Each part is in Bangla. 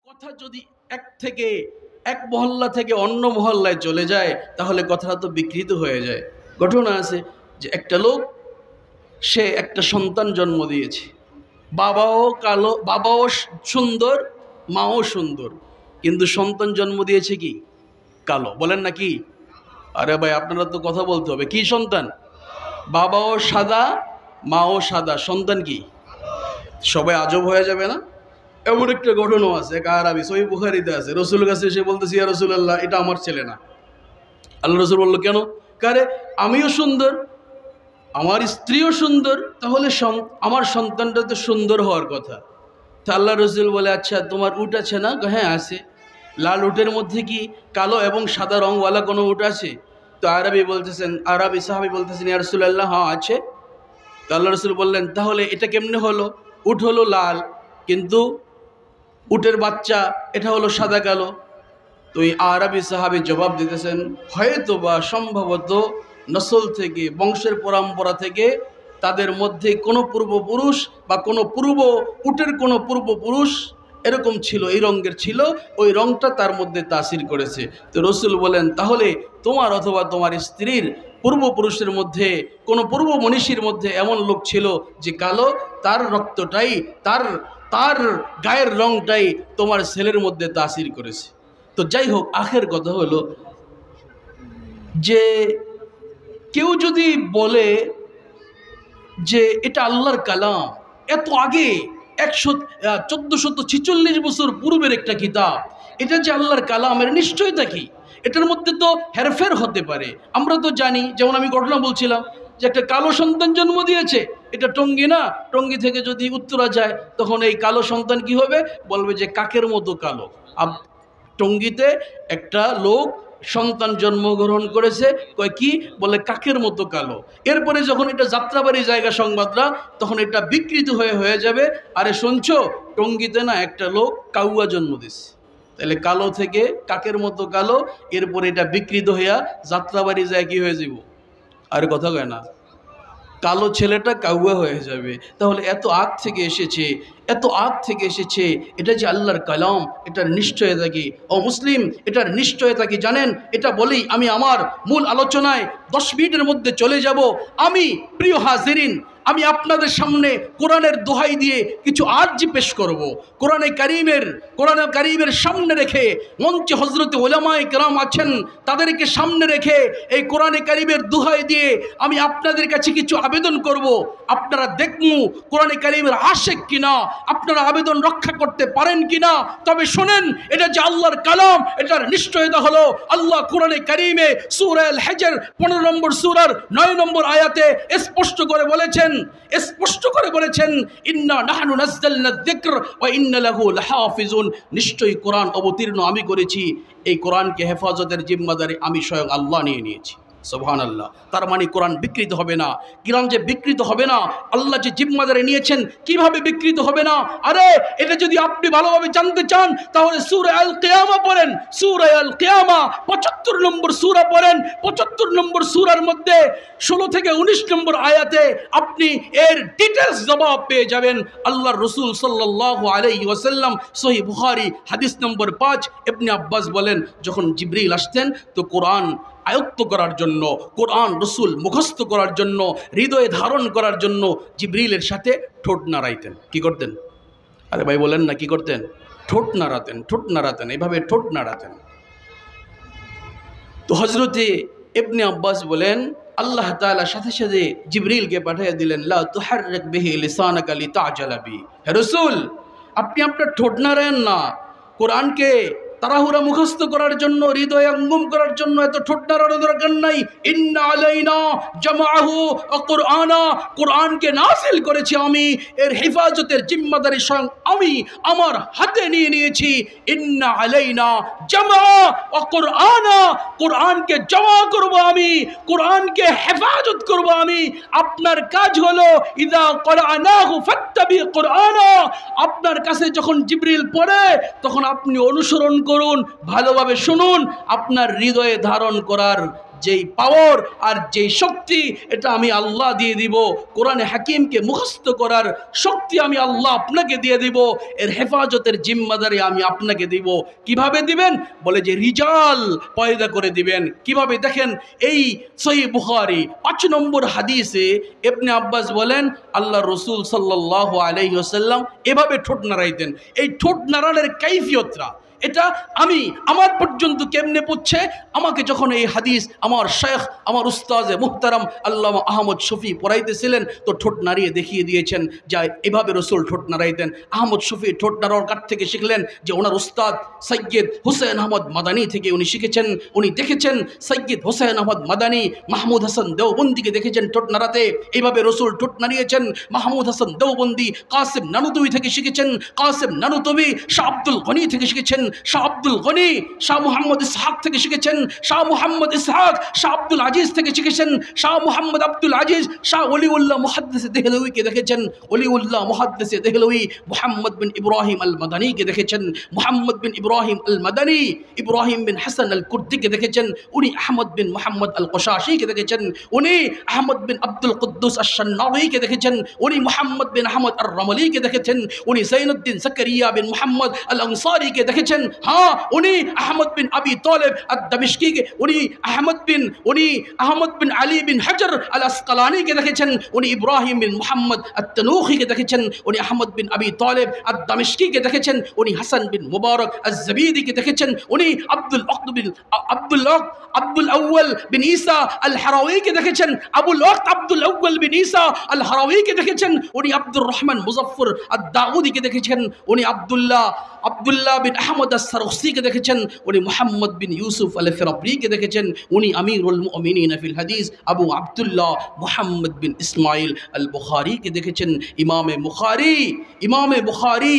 কথা যদি এক মহল্লা থেকে অন্য মহল্লায় চলে যায় তাহলে কথাটা তো বিকৃত হয়ে যায়। ঘটনা আছে যে একটা লোক, সে একটা সন্তান জন্ম দিয়েছে, বাবাও কালো, বাবাও সুন্দর, মাও সুন্দর, কিন্তু সন্তান জন্ম দিয়েছে কি কালো। বলেন না কি? আরে ভাই আপনারা তো কথা বলতে হবে। কি সন্তান? বাবাও সাদা মাও সাদা, সন্তান কি? সবাই আজব হয়ে যাবে না? এমন একটা ঘটনা আছে, এক আরবি সহিহ বুখারীতে আছে, রসুলের কাছে এসে বলতেছে, ইয়া রাসূলুল্লাহ, এটা আমার ছেলে না। আল্লাহ রসুল বলল, কেন? কারে আমিও সুন্দর, আমার স্ত্রীও সুন্দর, তাহলে আমার সন্তানটা তো সুন্দর হওয়ার কথা। তা আল্লাহ রসুল বলে, আচ্ছা তোমার উট আছে না? হ্যাঁ আছে। লাল উটের মধ্যে কি কালো এবং সাদা রংওয়ালা কোনো উট আছে? তো আরবি সাহাবী বলতেছেন, ইয়া রাসূলুল্লাহ, হ্যাঁ আছে। তো আল্লাহ রসুল বললেন, তাহলে এটা কেমনে হলো? উট হলো লাল, কিন্তু উটের বাচ্চা এটা হলো সাদা কালো। তো এই আরবি সাহাবী জবাব দিতেছেন, হয়তো বা সম্ভবত নসল থেকে, বংশের পরম্পরা থেকে তাদের মধ্যে কোনো পূর্বপুরুষ বা উটের কোনো পূর্বপুরুষ এরকম ছিল, এই রঙের ছিল, ওই রঙটা তার মধ্যে তাসির করেছে। তো রসুল বলেন, তাহলে তোমার অথবা তোমার স্ত্রীর পূর্বপুরুষের মধ্যে কোনো পূর্ব মনীষীর মধ্যে এমন লোক ছিল যে কালো, তার রক্তটাই, তার গায়ের রংটাই তোমার ছেলের মধ্যে তাসির করেছে। তো যাই হোক, আখের কথা হলো যে কেউ যদি বলে যে এটা আল্লাহর কালাম, এত আগে 1446 বছর পূর্বের একটা কিতাব, এটা যে আল্লাহর কালামের নিশ্চয়তা কি? এটার মধ্যে তো হেরফের হতে পারে। আমরা তো জানি, যেমন আমি ঘটনা বলছিলাম যে একটা কালো সন্তান জন্ম দিয়েছে, এটা টঙ্গী না, টঙ্গী থেকে যদি উত্তরা যায় তখন এই কালো সন্তান কি হবে? বলবে যে কাকের মতো কালো। টঙ্গীতে একটা লোক সন্তান জন্মগ্রহণ করেছে, কয় কি? বলে কাকের মতো কালো। এরপরে যখন এটা যাত্রাবাড়ি জায়গা সংবাদরা, তখন এটা বিকৃত হয়ে যাবে, আরে শুনছো, টঙ্গীতে না একটা লোক কাউয়া জন্ম দিছে, তাহলে কালো থেকে কাকের মতো কালো, এরপরে এটা বিকৃত হইয়া যাত্রাবাড়ি যায় কি হয়ে যাব? আরে কথা কয় না, কালো ছেলেটা কাউয়া হয়ে যাবে। তাহলে এত আগ থেকে এসেছে, এটা যে আল্লাহর কালাম, এটার নিশ্চয়তা কি? ও মুসলিম, এটার নিশ্চয়তা কি জানেন? এটা বলেই আমি আমার মূল আলোচনায় 10 মিনিটের মধ্যে চলে যাব। আমি প্রিয় হাজিরিন, আমি আপনাদের সামনে কোরআনের দোহাই দিয়ে কিছু আরজি পেশ করব। কোরআনে কারীমের সামনে রেখে, মঞ্চে হযরতে উলামায়ে কেরাম আছেন, তাদেরকে সামনে রেখে এই কোরআনে কারীমের দোহাই দিয়ে আমি আপনাদের কাছে কিছু আবেদন করব। আপনারা দেখুন কোরআনে কারীমের আশিক কিনা, আপনারা আবেদন রক্ষা করতে পারেন কিনা। তবে শোনেন, এটা যে আল্লাহর কালাম, এটার নিশ্চয়তা হলো আল্লাহ কোরআনে কারীমে সূরা আল হিজর 15 নম্বর সূরার 9 নম্বর আয়াতে স্পষ্ট করে বলেছেন ইন্না নাহনু নাযালনা যিকর ওয়া ইন্না লাহু লাহাফিজুন। নিশ্চয়ই কোরআন অবতীর্ণ আমি করেছি, এই কোরআনকে হেফাজতের জিম্মাদারি আমি স্বয়ং আল্লাহ নিয়ে নিয়েছি। সুবহানাল্লাহ। তার মানে কোরআন বিকৃত হবে না। কোরআন যে বিকৃত হবে না, আল্লাহ যে জিম্মাদারি নিয়েছেন, কিভাবে বিকৃত হবে না? আরে এটা যদি আপনি ভালোভাবে জানতে চান তাহলে সূরা আল কিয়ামা পড়েন। সূরা আল কিয়ামা 75 নম্বর সূরা পড়েন। 75 নম্বর সূরার মধ্যে 16 থেকে 19 নম্বর আয়াতে আপনি এর ডিটেইলস জবাব পেয়ে যাবেন। আল্লাহর রাসূল সাল্লাল্লাহু আলাইহি ওয়াসাল্লাম, সহিহ বুখারী হাদিস নম্বর 5, ইবনে আব্বাস বলেন, যখন জিবরিল আসতেন তো কোরআন আয়ত্ত করার জন্য, কোরআন রাসূল মুখস্থ করার জন্য, হৃদয়ে ধারণ করার জন্য জিবরিলের সাথে ঠোঁট নাড়াইতেন। কি করতেন? আরে ভাই বলেন না, কি করতেন? ঠোঁট নাড়াতেন, এইভাবে ঠোঁট নাড়াতেন। তো হযরতে ইবনে আব্বাস বলেন, আল্লাহ তাআলা সাথে সাথে জিবরিলকে পাঠিয়ে দিলেন, লা তুহাররিক বিহি লিসানাকা লিতা'জালা বি। হে রাসূল, আপনি আপনার ঠোঁট নাড়েন না। কোরআনকে তাড়াহুড়া মুখস্থ করার জন্য, হৃদয়ে অঙ্গম করার জন্য এত ঠোঁট নাড়ানোর দরকার নাই। ইন্না আলাইনা জামাআহু ওয়া কুরআনা, কোরআনকে নাযিল করেছি আমি, এর হেফাজতের জিম্মাদারি স্বয়ং আমি আমার হাতে নিয়ে নিয়েছি। ইন্না আলাইনা জামা ওয়া কুরআনা, কোরআনকে জমা করব আমি, কোরআনকে হেফাজত করব আমি। আপনার কাজ হলো ইযা ক্বরানাহু ফাত্তাবি কুরআনা, আপনার কাছে যখন জিবরিল পড়ে তখন আপনি অনুসরণ করুন, ভালোভাবে শুনুন, আপনার হৃদয়ে ধারণ করার যেই পাওয়ার আর যেই শক্তি, এটা আমি আল্লাহ দিয়ে দিব। কোরআনে হাকিমকে মুখস্থ করার শক্তি আমি আল্লাহ আপনাকে দিয়ে দিব, এর হেফাজতের জিম্মাদারি আমি আপনাকে দিব। কিভাবে দিবেন? বলে যে রিজাল পয়দা করে দিবেন। কিভাবে? দেখেন, এই সহিহ বুখারী ৫ নম্বর হাদিসে ইবনে আব্বাস বলেন, আল্লাহ রসুল সাল্লাল্লাহু আলাইহি ওয়াসাল্লাম এভাবে ঠোঁট নাড়াইতেন। এই ঠোঁট নাড়ানোর কাইফিয়তরা এটা আমি আমার পর্যন্ত কেমনে পড়ছে, আমাকে যখন এই হাদিস আমার শেখ, আমার উস্তাজে মুহতারাম আল্লামা আহমদ শফি পড়াইতেছিলেন, তো ঠোঁট নাড়িয়ে দেখিয়ে দিয়েছেন যে এভাবে রসুল ঠোঁট নাড়াইতেন। আহমদ শফি ঠোঁট নাড়ার কাছ থেকে শিখলেন যে ওনার উস্তাদ সৈয়দ হুসেন আহমদ মাদানী থেকে উনি শিখেছেন। উনি দেখেছেন সৈয়দ হুসেন আহমদ মাদানী মাহমুদ হাসান দেওবন্দিকে দেখেছেন ঠোঁট নাড়াতে, এইভাবে রসুল ঠোঁট নাড়িয়েছেন। মাহমুদ হাসান দেওবন্দি কাসিম নানুতবি থেকে শিখেছেন, কাসিম নানুতবি শাহ আব্দুল গনি থেকে শিখেছেন, শাহ আব্দুল গনি শাহ মুহাম্মদ ইসহাক থেকে শিখেছেন, শাহ মুহাম্মদ ইসহাক শাহ আব্দুল আজিজ থেকে শিখেছেন, শাহ মুহাম্মদ আব্দুল আজিজ শাহ ওলিউল্লাহ মুহাদ্দিস দেহলউইকে দেখেছেন, ওলিউল্লাহ মুহাদ্দিস দেহলউই মুহাম্মদ বিন ইব্রাহিম আল মাদানীকে দেখেছেন, মুহাম্মদ বিন ইব্রাহিম আল মাদানী ইব্রাহিম বিন হাসান আল কুর্দিকে দেখেছেন, উনি আহমদ বিন মুহাম্মদ আল কশাশিকে দেখেছেন, উনি আহমদ বিন আব্দুল কুদ্দুস আশ-শান্নাওয়িকে দেখেছেন, উনি মুহাম্মদ বিন আহমদ আর রমলিকে দেখেছেন, উনি জৈনুদ্দিন জাকারিয়া বিন মুহাম্মদ আল আনসারিকে দেখেছেন। হ্যাঁ, উনি আহমদ বিন আবি তালেব আদ-দামিশকিকে, উনি আহমদ বিন আলী বিন হাজার আল আসকালানিকে দেখেছেন, উনি ইব্রাহিম বিন মুহাম্মদ আত-তানুখিকে দেখেছেন, উনি আহমদ বিন আবি তালেব আদ-দামিশকিকে দেখেছেন, উনি হাসান বিন মুবারক আজ-জাবিদিকে দেখেছেন, উনি আব্দুল আউয়াল বিন ঈসা আল হারাওয়িকে দেখেছেন, আব্দুল আউয়াল বিন ঈসা আল হারাওয়িকে দেখেছেন, উনি আব্দুর রহমান মুজাফফর আদ-দাউদিকে দেখেছেন, উনি আব্দুল্লাহ বিন আহমদ আস-সারখসিকে দেখেছেন, উনি মুহাম্মদ বিন ইউসুফ আল ফিরাবরিকে দেখেছেন, উনি আমিরুল মুমিনিন ফিল হাদিস আবু আব্দুল্লাহ মুহাম্মদ বিন ইসমাইল আল বুখারীকে দেখেছেন। ইমামে বুখারী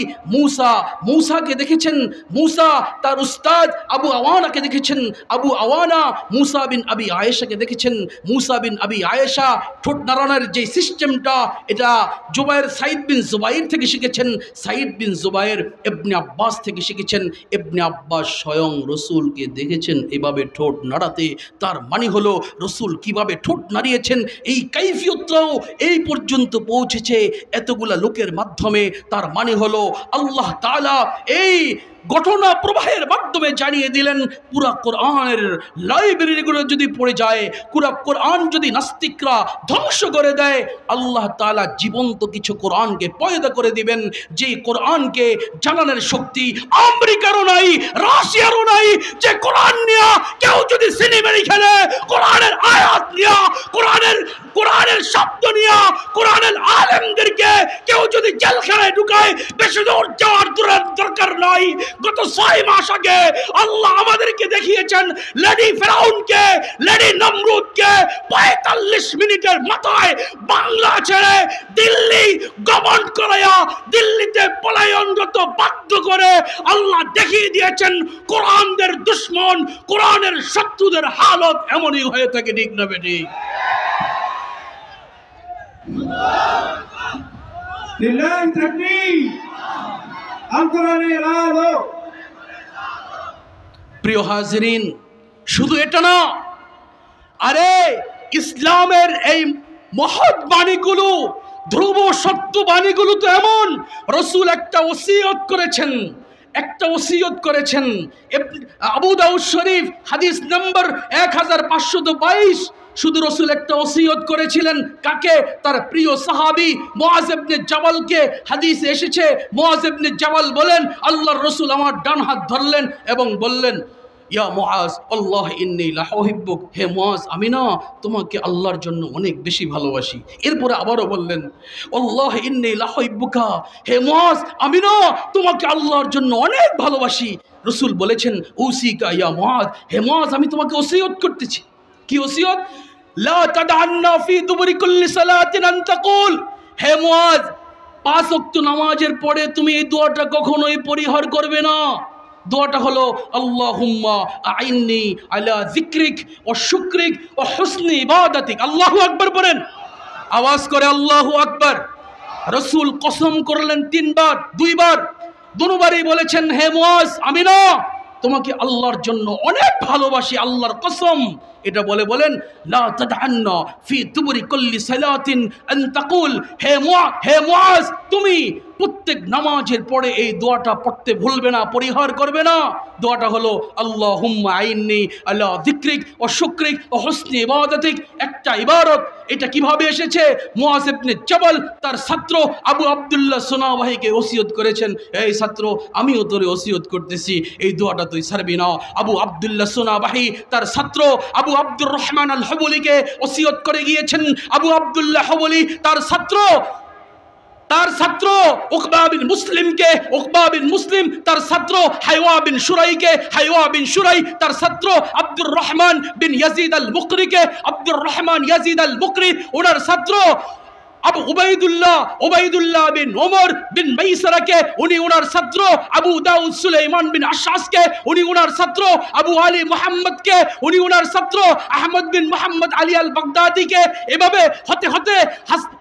মুসাকে দেখেছেন, মুসা তার উস্তাদ আবু আওয়ানাকে দেখেছেন, আবু আওয়ানা মুসা বিন আবি আয়েশাকে দেখেছেন, মুসা বিন আবি আয়েশা ঠোঁট নাড়ানোর যে সিস্টেমটা, এটা সাইদ বিন জুবাইর থেকে শিখেছেন, সাইদ বিন জুবাইর ইবনে আব্বাস থেকে শিখেছেন, ইবনে আব্বাস স্বয়ং রসুলকে দেখেছেন এভাবে ঠোঁট নাড়াতে। তার মানে হলো রসুল কিভাবে ঠোঁট নাড়িয়েছেন এই কাইফিয়তটাও এই পর্যন্ত পৌঁছেছে এতগুলা লোকের মাধ্যমে। তার মানে হলো আল্লাহ তাআলা এই ঘটনা প্রবাহের মাধ্যমে জানিয়ে দিলেন, পুরা কোরআনের লাইব্রেরিগুলো যদি পড়ে যায়, পুরা কোরআন যদি নাস্তিকরা ধ্বংস করে দেয়, আল্লাহ তাআলা জীবন্ত কিছু কোরআনকে পয়দা করে দিবেন, যে কোরআনকে জানানোর শক্তি আমেরিকারও নাই, রাশিয়ারও নাই। যে কোরআন নিয়ে কেউ যদি সিনেমারি খেলে, কোরআনের আয়াত নিয়ে, কোরআনের শব্দ নিয়ে, কোরআনের আলেমদেরকে কেউ যদি জেলখানায় ঢুকায়, বেশি দূর যাওয়ার দরকার নাই। গত 6 মাস আগে আল্লাহ আমাদেরকে দেখিয়েছেন লেডি ফেরাউনকে, লেডি নমরুদকে 45 মিনিটের মাথায় বাংলা ছেড়ে দিল্লি গমন করায়া দিল্লিতে পলায়নরত বাধ্য করে আল্লাহ দেখিয়ে দিয়েছেন কোরআনের দুশমন, কোরআনের শত্রুদের হালত এমনই হয়ে থাকে। ঠিক না বেটি? লিল্লাহি তাকবীর। প্রিয় হাজিরিন, শুধু এটা না, আরে ইসলামের এই মহৎ বাণীগুলো, ধ্রুব সত্য বাণীগুলো তো এমন, রসুল একটা ওসিয়ত করেছেন। আবু দাউদ শরীফ হাদিস নম্বর 1522। শুধু রসুল একটা ওসিয়ত করেছিলেন, কাকে? তার প্রিয় সাহাবী মুআজ ইবনে জাবালকে। হাদিসে এসেছে, মুআজ ইবনে জাবাল বলেন, আল্লাহর রসুল আমার ডান হাত ধরলেন এবং বললেন, ইয়া মুআজ আল্লাহ ইন্নী লাউহিব্বুক, হে মুআজ আমি না তোমাকে আল্লাহর জন্য অনেক বেশি ভালোবাসি। এরপরে আবারও বললেন, আল্লাহ ইন্নী লাউহিব্বুকা, হে মুআজ আমি না তোমাকে আল্লাহর জন্য অনেক ভালোবাসি। রসুল বলেছেন, উসিকা ইয়া মুআজ, হে মুআজ আমি তোমাকে ওসিয়ত করতেছি। কি ওসিয়ত? লা তাদআন্না ফি দুবুরি কুল্লি সালাতিন আন তাকুল, হে মুআজ 5 ওয়াক্ত নামাজের পরে তুমি এই দোয়াটা কখনোই পরিহার করবে না। দোয়াটা হলো আল্লাহুম্মা আইন্নি আলা যিকরিক ওয়া শুকরিক ওয়া হুসনি ইবাদাতিক। আল্লাহু আকবার বলেন, আওয়াজ করে আল্লাহু আকবার। রাসূল কসম করলেন 3 বার, 2 বার, দুবারই বলেছেন, হে মুআজ আমি না তোমাকে আল্লাহর জন্য অনেক ভালোবাসি, আল্লাহর কসম। এটা বলেন লা তাদআন্না ফি দুবুরি কুল্লি সালাতিন আন তাকুল, হে মুআজ, তুমি প্রত্যেক নামাজের পরে এই দোয়াটা পড়তে ভুলবে না, পরিহার করবে না। দোয়াটা হলো আল্লাহুম্মা আইন্নি আলা যিকরিক ওয়া শুকরিক ওয়া হুসনি ইবাদাতিক। একটা ইবাদত। এটা কিভাবে এসেছে? মুআজ ইবনে জাবাল তার ছাত্র আবু আব্দুল্লাহ সুনাওয়াহিকে ওসিয়ত করেছেন, এই ছাত্র, আমিও তোরে ওসিয়ত করতেছি, এই দোয়াটা তুই ছাড়বি না। আবু আব্দুল্লাহ সুনাওয়াহি তার ছাত্র আবু আব্দুর রহমান আল হুবলিকে ওসিয়ত করে গিয়েছেন। আবু আব্দুল্লাহ হুবলি তার ছাত্র উকবা বিন মুসলিম তার ছাত্র হাইওয়া বিন শুরাই তার ছাত্র আব্দুর রহমান বিন ইয়াজিদ আল মুকরি ওনার ছাত্র আবু উবাইদুল্লাহ বিন ওমর বিন মাইসারাকে উনি ওনার ছাত্র, আবু দাউদ সুলাইমান বিন আশআসকে উনি ওনার ছাত্র, আবু আলী মুহাম্মদকে উনি ওনার ছাত্র, আহমদ বিন মুহাম্মদ আলী আল বাগদাদিকে, এভাবে হতে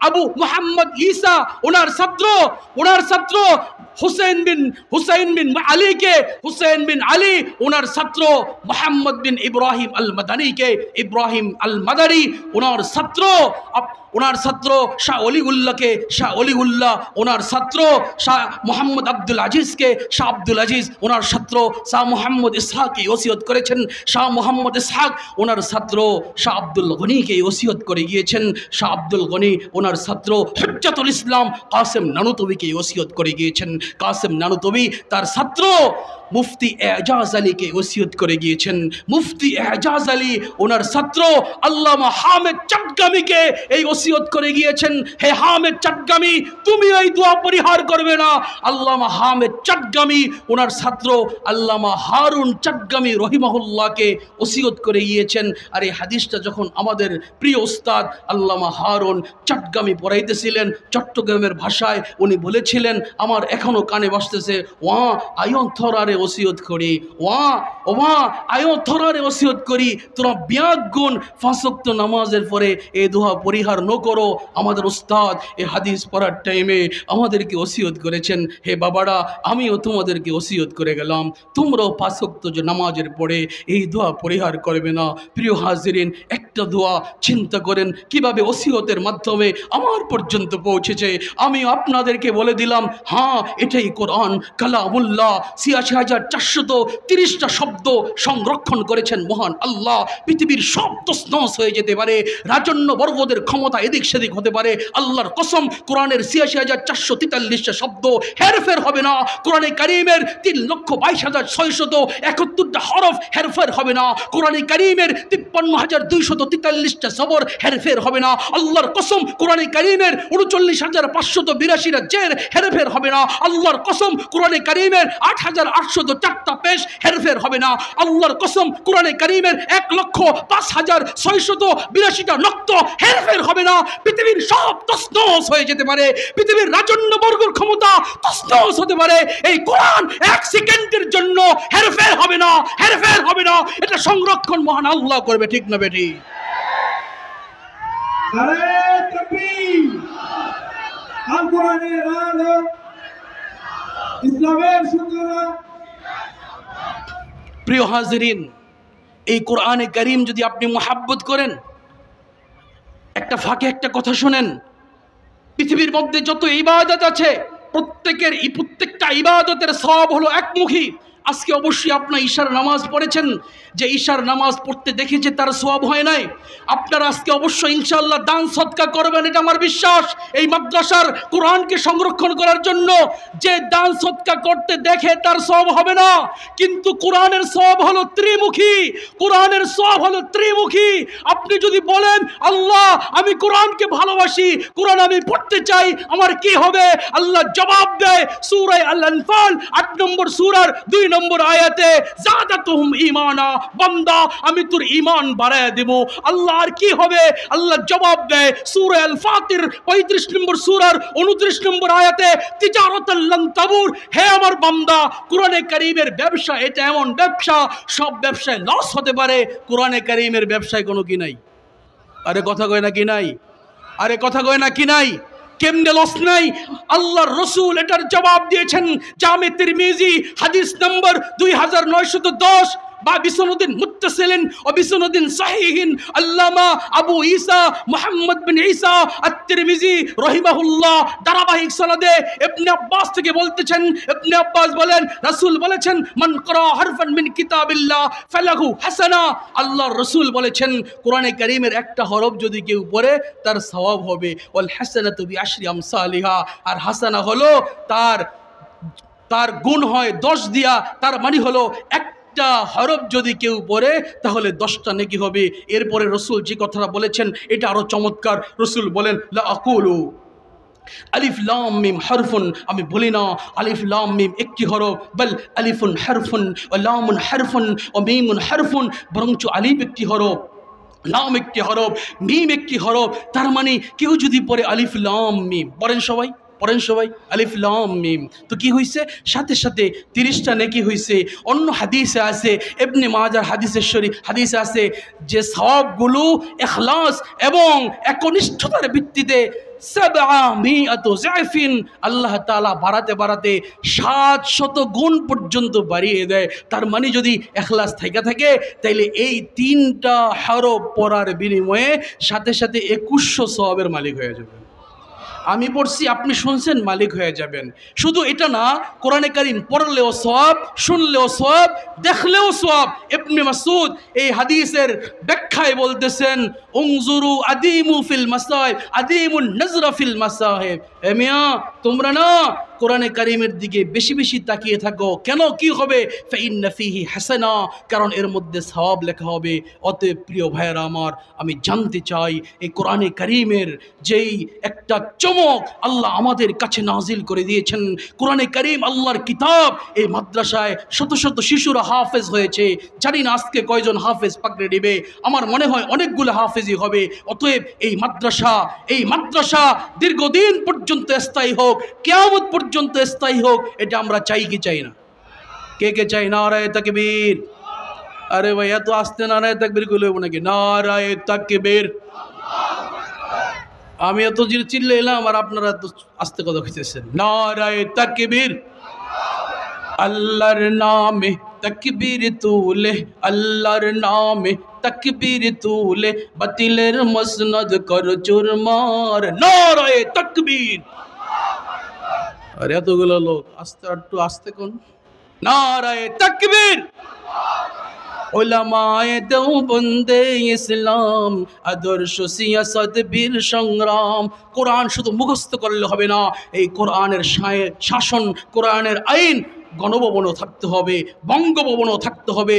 আবু মুহাম্মদ ঈসা ওনার ছাত্র হুসাইন বিন আলী ওনার ছাত্র, মুহাম্মদ বিন ইব্রাহিম আল মাদানী ওনার ছাত্র শাহ অলিউল্লাহ ওনার ছাত্র, শাহ মোহাম্মদ আব্দুল আজিজকে শাহ আব্দুল আজিজ ওনার ছাত্র, শাহ মোহাম্মদ ইসহাককে ওসিয়ত করেছেন, শাহ মোহাম্মদ ইসহাক ওনার ছাত্র, শাহ আব্দুল গনিকে ওসিয়ত করে গিয়েছেন, শাহ আব্দুল গনি ওনার ছাত্র হুজ্জাতুল ইসলাম কাসেম নানুতবিকে ওসিয়ত করে গিয়েছেন, কাসেম নানুতবি তার ছাত্র মুফতি এজাজ আলীকে ওসিয়ত করে গিয়েছেন, মুফতি এজাজ আলী ওনার ছাত্র আল্লামা হামেদ চাটগামীকে এই ওসিয়ত করে গিয়েছেন, হে হামেদ চাটগামী, তুমি এই দোয়া পরিহার করবে না। আল্লামা হামেদ চাটগামী ওনার ছাত্র আল্লামা হারুন চাটগামী রহিমাহুল্লাহকে ওসিয়ত করে গিয়েছেন। আর এই হাদিসটা যখন আমাদের প্রিয় উস্তাদ আল্লামা হারুন চাটগামী পড়াইতেছিলেন চট্টগ্রামের ভাষায়, উনি বলেছিলেন, আমার এখনো কানে বাজতেছে, ওয়া আয়ন থরারে ওসিয়ত করি, ওয়া আয়ন থরারে ওসিয়ত করি, তোরা বিয়াত গুণ 5 ওয়াক্ত নামাজের পরে এই দোয়া পরিহার ন করো। আমাদের উস্তাদ এই হাদিস পড়ার টাইমে আমাদেরকে ওসিয়ত করেছেন, হে বাবারা, আমিও তোমাদেরকে ওসিয়ত করে গেলাম, তোমরাও 5 ওয়াক্ত যে নামাজের পরে এই দোয়া পরিহার করবে না। প্রিয় হাজিরিন, একটা দোয়া চিন্তা করেন কিভাবে ওসিয়তের মাধ্যমে আমার পর্যন্ত পৌঁছেছে। আমি আপনাদেরকে বলে দিলাম, হ্যাঁ, এটাই কোরআন কালামুল্লাহ। ৮৬,৪৩০টা শব্দ সংরক্ষণ করেছেন মহান আল্লাহ। পৃথিবীর সব তছনছ হয়ে যেতে পারে, রাজন্য বর্গদের ক্ষমতা এদিক সেদিক হতে পারে, আল্লাহর কসম কোরআনের ৮৬,৪৪৩টা শব্দ হেরফের হবে না। কোরআনে কারীমের ৩,২২,৬৭১টা হরফ হেরফের হবে না। কোরআনে কারীমের ৫৩,২৪৩টা জবর হেরফের হবে না। আল্লাহর কসম কোরআনে কারীমের ৩৯,৫৮২টা জের হেরফের হবে না। আল্লাহর কসম কোরআনে কারীমের ৮,৮০৪টা পেশ হেরফের হবে না। আল্লাহর কসম কোরআনে কারীমের ১,০৫,৬৮২টা নক্ত হেরফের হবে না। পৃথিবীর সব তছনছ হয়ে যেতে পারে, পৃথিবীর রাজন্য বর্গের ক্ষমতা তছনছ হতে পারে, এই কোরআন 1 সেকেন্ডের জন্য হেরফের হবে না। এটা সংরক্ষণ মহান আল্লাহ করবে, ঠিক না বেটি? প্রিয় হাজিরিন, এই কোরআনে কারীম যদি আপনি মুহাব্বত করেন, একটা ফাঁকে একটা কথা শোনেন, পৃথিবীর মধ্যে যত ইবাদত আছে প্রত্যেকটা ইবাদতের সওয়াব হলো একমুখী। আজকে অবশ্যই আপনার ঈশার নামাজ পড়েছেন, যে ঈশার নামাজ পড়তে দেখেছে তার সওয়াব হয় নাই। আপনারা আজকে অবশ্যই ইনশাআল্লাহ দান সদকা করবেন, এটা আমার বিশ্বাস। এই মাদ্রাসার কোরআনকে সংরক্ষণ করার জন্য যে দান সদকা করতে দেখে তার সওয়াব হবে না, কিন্তু কোরআনের সওয়াব হলো ত্রিমুখী। আপনি যদি বলেন, আল্লাহ আমি কোরআনকে ভালোবাসি, কোরআন আমি পড়তে চাই, আমার কি হবে? আল্লাহ জবাব দেয় সূরা আল আনফাল ৮ নম্বর সূরার ২ নম্বর আয়াতে, যাদাতুহুম ঈমানা, বান্দা আমি তোর ঈমান বাড়ায় দেব। আল্লাহ আর কি হবে? আল্লাহ জবাব দেয় সূরা আল ফাতির ৩৫ নম্বর সূরার ২৯ নম্বর আয়াতে, তিজারাতাল লান তাবুর, হে আমার বান্দা, কোরআনে কারীমের ব্যবসা এটা এমন ব্যবসা, সব ব্যবসায় লস হতে পারে, কোরআনে কারীমের ব্যবসায় কোনো কি নাই। আরে কথা কয় না কি নাই? কেমনে লস নাই? আল্লাহর রসুল এটার জবাব দিয়েছেন। জামে তিরমিজি হাদিস নম্বর 2910 বা বিসনদিন মুত্তাসিলিন ও বিসনদিন সাহিহিন আল্লামা আবু ঈসা মুহাম্মদ বিন ঈসা আত-তিরমিজি রাহিমাহুল্লাহ ধারাবাহিক সনদে ইবনে আব্বাস থেকে বলতেছেন, ইবনে আব্বাস বলেন রাসূল বলেছেন, মান করা হারফান মিন কিতাবিল্লাহ ফালাহু হাসানা। আল্লাহর রাসূল বলেছেন কোরআনে কারীমের একটা হরফ যদি কেউ পড়ে তার সওয়াব হবে, ওয়াল হাসানাতু বিআশরি আমসালিহা, আর হাসানা হলো তার গুণ হয় 10 দিয়া, তার মানে হলো একটা হরফ যদি কেউ পড়ে তাহলে 10টা নেকি হবে। এরপরে রাসূল যে কথাটা বলেছেন এটা আরো চমৎকার। রাসূল বলেন লা আকুলু আলিফ লাম মিম হারফুন, আমি বলি না আলিফ লাম মিম একটি হরফ, বল আলিফুন হারফুন ও লামুন হারফুন ও মিমুন হারফুন, বরঞ্চ আলিফ একটি হরফ, লাম একটি হরফ, মিম একটি হরফ। তার মানে কেউ যদি পড়ে আলিফ লাম মিম, পড়েন সবাই আলিফ লাম মিম, তো কি হইছে সাথে সাথে 30টা নেকি হইছে। অন্য হাদিসে আছে, ইবনে মাজাহ হাদিসে আছে যে সওয়াবগুলো ইখলাস এবং একনিষ্ঠতার ভিত্তিতে 700 জায়ফিন আল্লাহ তাআলা বাড়াতে 700 গুণ পর্যন্ত বাড়িয়ে দেয়। তার মানে যদি ইখলাস থাকে তাইলে এই 3টা হরফ পড়ার বিনিময়ে সাথে সাথে 2100 সওয়াবের মালিক হয়ে যাবে। আমি পড়ছি, আপনি শুনছেন, মালিক হয়ে যাবেন। শুধু এটা না, কোরআনে কারীম পড়লেও সওয়াব, শুনলেও সওয়াব, দেখলেও সওয়াব। ইবনে মাসউদ এই হাদিসের ব্যাখ্যায় বলতেছেন, উনজুরু আদিমু ফিল মাসাহিব আদিমুন নজরা ফিল মাসাহিব। এ মিয়া, তোমরা না কোরআনে কারীমের দিকে বেশি বেশি তাকিয়ে থাকো। কেন, কি হবে? ফাইন্না ফিহি হাসানা, কারণ এর মধ্যে সওয়াব লেখা হবে। অতএব প্রিয় ভাইয়েরা আমার, আমি জানতে চাই এই কোরআনে কারীমের যেই একটা চমক আল্লাহ আমাদের কাছে নাজিল করে দিয়েছেন। কোরআনে কারীম আল্লাহর কিতাব, এই মাদ্রাসায় শত শত শিশুরা হাফেজ হয়েছে। জানি না আজকে কয়জন হাফেজ পাকড়ে দিবে, আমার মনে হয় অনেকগুলো হাফেজই হবে। অতএব এই মাদ্রাসা দীর্ঘদিন পর্যন্ত স্থায়ী হোক, কিয়ামত পর্যন্ত স্থায়ী হোক, এটা আমরা চাই কি চাই না? কে চাই? নারায়ে তাকবীর। আরে ভাই, এত আস্তে নারায়ে তাকবীর গুলো নাকি? নারায়ে তাকবীর। আমি এত চিল্লে এলাম আর আপনারা তো আস্তে কথা কইতেছেন। নারায়ে তাকবীর। আল্লাহর নামে তাকবীর তুলে, আল্লাহর নামে তাকবীর তুলে, বাতিলের মসনদ কর চুরমার। নারায়ে তাকবীর। আর এতগুলো লোক একটু আস্তে কোন? নারায়ে তাকবীর। উলামায়ে দেওবন্দে ইসলাম, আদর্শ সিয়াসত বীর সংগ্রাম। কোরআন শুধু মুখস্থ করলে হবে না, এই কোরআনের শাসন, কোরআনের আইন গণভবনও থাকতে হবে, বঙ্গভবনও থাকতে হবে।